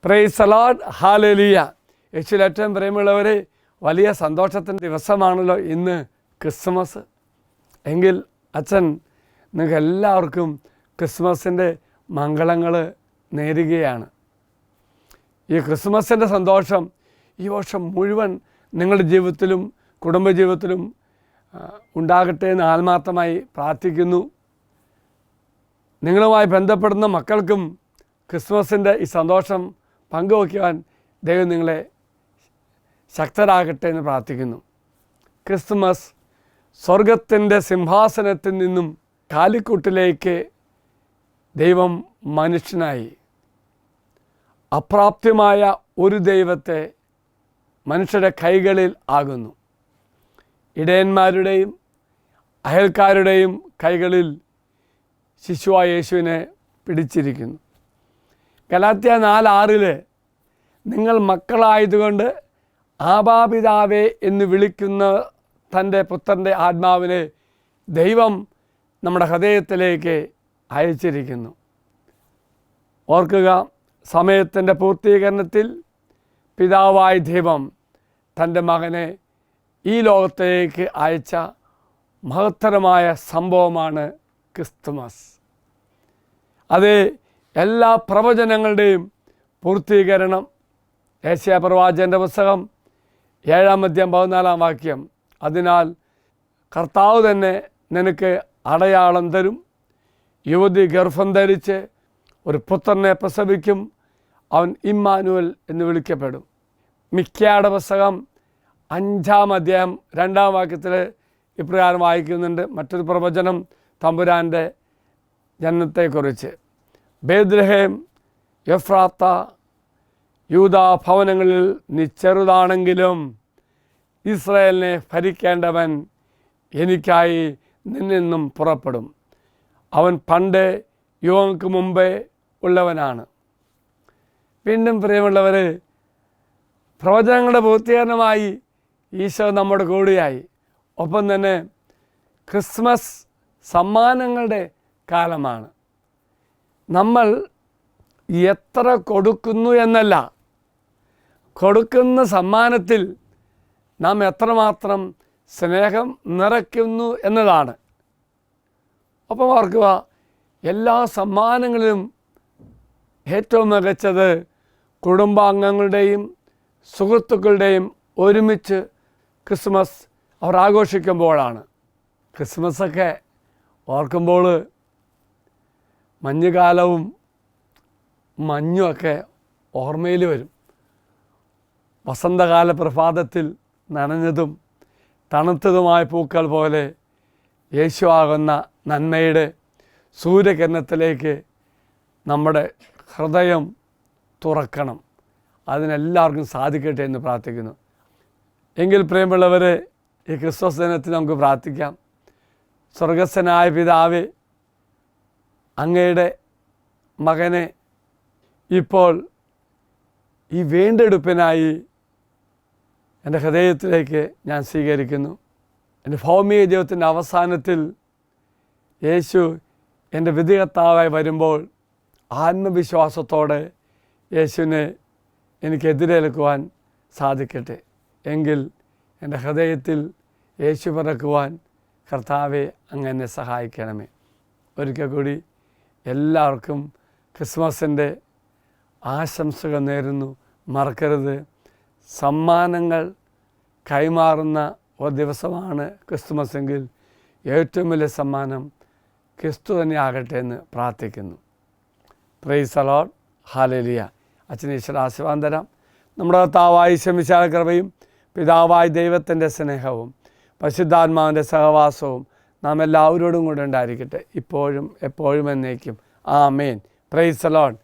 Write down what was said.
Price the Lord, hallelujah. യേശുവിൽ ഏറ്റവും പ്രിയമുള്ളവരെ, വലിയ സന്തോഷത്തിൻ്റെ ദിവസമാണല്ലോ ഇന്ന് ക്രിസ്മസ്. എങ്കിൽ അച്ഛൻ നിങ്ങൾക്ക് എല്ലാവർക്കും ക്രിസ്മസിൻ്റെ മംഗളങ്ങൾ നേരുകയാണ്. ഈ ക്രിസ്മസിൻ്റെ സന്തോഷം ഈ വർഷം മുഴുവൻ നിങ്ങളുടെ ജീവിതത്തിലും കുടുംബജീവിതത്തിലും ഉണ്ടാകട്ടെ എന്ന് ആത്മാർത്ഥമായി പ്രാർത്ഥിക്കുന്നു. നിങ്ങളുമായി ബന്ധപ്പെടുന്ന മക്കൾക്കും ക്രിസ്മസിൻ്റെ ഈ സന്തോഷം പങ്കുവയ്ക്കുവാൻ ദൈവം നിങ്ങളെ ശക്തരാകട്ടെ എന്ന് പ്രാർത്ഥിക്കുന്നു. ക്രിസ്മസ് സ്വർഗത്തിൻ്റെ സിംഹാസനത്തിൽ നിന്നും കാലിക്കൂട്ടിലേക്ക് ദൈവം മനുഷ്യനായി. അപ്രാപ്യമായ ഒരു ദൈവത്തെ മനുഷ്യരുടെ കൈകളിൽ ആകുന്നു. ഇടയന്മാരുടെയും അയൽക്കാരുടെയും കൈകളിൽ ശിശുവായ യേശുവിനെ പിടിച്ചിരിക്കുന്നു. ഗലാത്യ 4:6 നിങ്ങൾ മക്കളായതുകൊണ്ട് ആബാപിതാവേ എന്ന് വിളിക്കുന്ന തൻ്റെ പുത്രൻ്റെ ആത്മാവിനെ ദൈവം നമ്മുടെ ഹൃദയത്തിലേക്ക് അയച്ചിരിക്കുന്നു. ഓർക്കുക, സമയത്തിൻ്റെ പൂർത്തീകരണത്തിൽ പിതാവായ ദൈവം തൻ്റെ മകനെ ഈ ലോകത്തേക്ക് അയച്ച മഹത്തരമായ സംഭവമാണ് ക്രിസ്തുമസ്. അത് എല്ലാ പ്രവചനങ്ങളുടെയും പൂർത്തീകരണം. യെശയ്യാ പ്രവാചകൻ്റെ പുസ്തകം 7:14 അതിനാൽ കർത്താവ് തന്നെ നിനക്ക് അടയാളം തരും, യുവതി ഗർഭം ധരിച്ച് ഒരു പുത്രനെ പ്രസവിക്കും, അവൻ ഇമ്മാനുവൽ എന്ന് വിളിക്കപ്പെടും. മിക്യായുടെ പുസ്തകം 5:2 ഇപ്രകാരം വായിക്കുന്നുണ്ട്. മറ്റൊരു പ്രവചനം തമ്പുരാൻ്റെ ജനനത്തെക്കുറിച്ച്. ബേത്ലഹേം എഫ്രാത്ത യൂദാ ഭവനങ്ങളിൽ നീ ചെറുതാണെങ്കിലും ഇസ്രായേലിനെ ഭരിക്കേണ്ടവൻ എനിക്കായി നിന്നും പുറപ്പെടും. അവൻ പണ്ട് യുവങ്ങൾക്ക് മുമ്പേ ഉള്ളവനാണ്. വീണ്ടും പ്രിയമുള്ളവർ, പ്രവചനങ്ങളുടെ പൂർത്തീകരണമായി ഈശോ നമ്മുടെ കൂടെയായി. ഒപ്പം തന്നെ ക്രിസ്മസ് സമ്മാനങ്ങളുടെ കാലമാണ്. നമ്മൾ എത്ര കൊടുക്കുന്നു എന്നല്ല, കൊടുക്കുന്ന സമ്മാനത്തിൽ നാം എത്രമാത്രം സ്നേഹം നിറയ്ക്കുന്നു എന്നതാണ്. ഒപ്പം ഓർക്കുക, എല്ലാ സമ്മാനങ്ങളിലും ഏറ്റവും മികച്ചത് കുടുംബാംഗങ്ങളുടെയും സുഹൃത്തുക്കളുടെയും ഒരുമിച്ച് ക്രിസ്മസ് അവർ ആഘോഷിക്കുമ്പോഴാണ്. ക്രിസ്മസൊക്കെ ഓർക്കുമ്പോൾ മഞ്ഞുകാലവും മഞ്ഞുമൊക്കെ ഓർമ്മയിൽ വരും. വസന്തകാല പ്രഭാതത്തിൽ നനഞ്ഞതും തണുത്തതുമായ പൂക്കൾ പോലെ യേശുവാകുന്ന നന്മയുടെ സൂര്യകിരണത്തിലേക്ക് നമ്മുടെ ഹൃദയം തുറക്കണം. അതിനെല്ലാവർക്കും സാധിക്കട്ടെ എന്ന് പ്രാർത്ഥിക്കുന്നു. എങ്കിൽ പ്രിയമുള്ളവരെ, ഈ ക്രിസ്മസ് ദിനത്തിൽ നമുക്ക് പ്രാർത്ഥിക്കാം. സ്വർഗസ്ഥനായ പിതാവേ, അങ്ങയുടെ മകനെ ഇപ്പോൾ ഈ വീണ്ടെടുപ്പിനായി എൻ്റെ ഹൃദയത്തിലേക്ക് ഞാൻ സ്വീകരിക്കുന്നു. എൻ്റെ ഭൗമിക ജീവിതത്തിൻ്റെ അവസാനത്തിൽ യേശു എൻ്റെ വിധികർത്താവായി വരുമ്പോൾ ആത്മവിശ്വാസത്തോടെ യേശുവിനെ എനിക്ക് എതിരേൽക്കുവാൻ സാധിക്കട്ടെ. എങ്കിൽ എൻ്റെ ഹൃദയത്തിൽ യേശു പിറക്കുവാൻ കർത്താവെ അങ്ങ് എന്നെ സഹായിക്കണമേ. ഒരിക്കൽ കൂടി എല്ലാവർക്കും ക്രിസ്മസിൻ്റെ ആശംസകൾ നേരുന്നു. മറക്കരുത്, സമ്മാനങ്ങൾ കൈമാറുന്ന ഒരു ദിവസമാണ് ക്രിസ്തുമസ് എങ്കിൽ ഏറ്റവും വലിയ സമ്മാനം ക്രിസ്തു തന്നെ ആകട്ടെ എന്ന് പ്രാർത്ഥിക്കുന്നു. Price the Lord, hallelujah. അച്ഛൻ ഈശ്വര ആശീർവാദം തരാം. നമ്മുടെ കർത്താവായ ഈശോമിശിഹായുടെ കൃപയും പിതാവായ ദൈവത്തിൻ്റെ സ്നേഹവും പരിശുദ്ധാത്മാവിൻ്റെ സഹവാസവും നാം എല്ലാവരോടും കൂടെ ഉണ്ടായിരിക്കട്ടെ, ഇപ്പോഴും എപ്പോഴും എന്നേക്കും. ആമേൻ. Praise the Lord.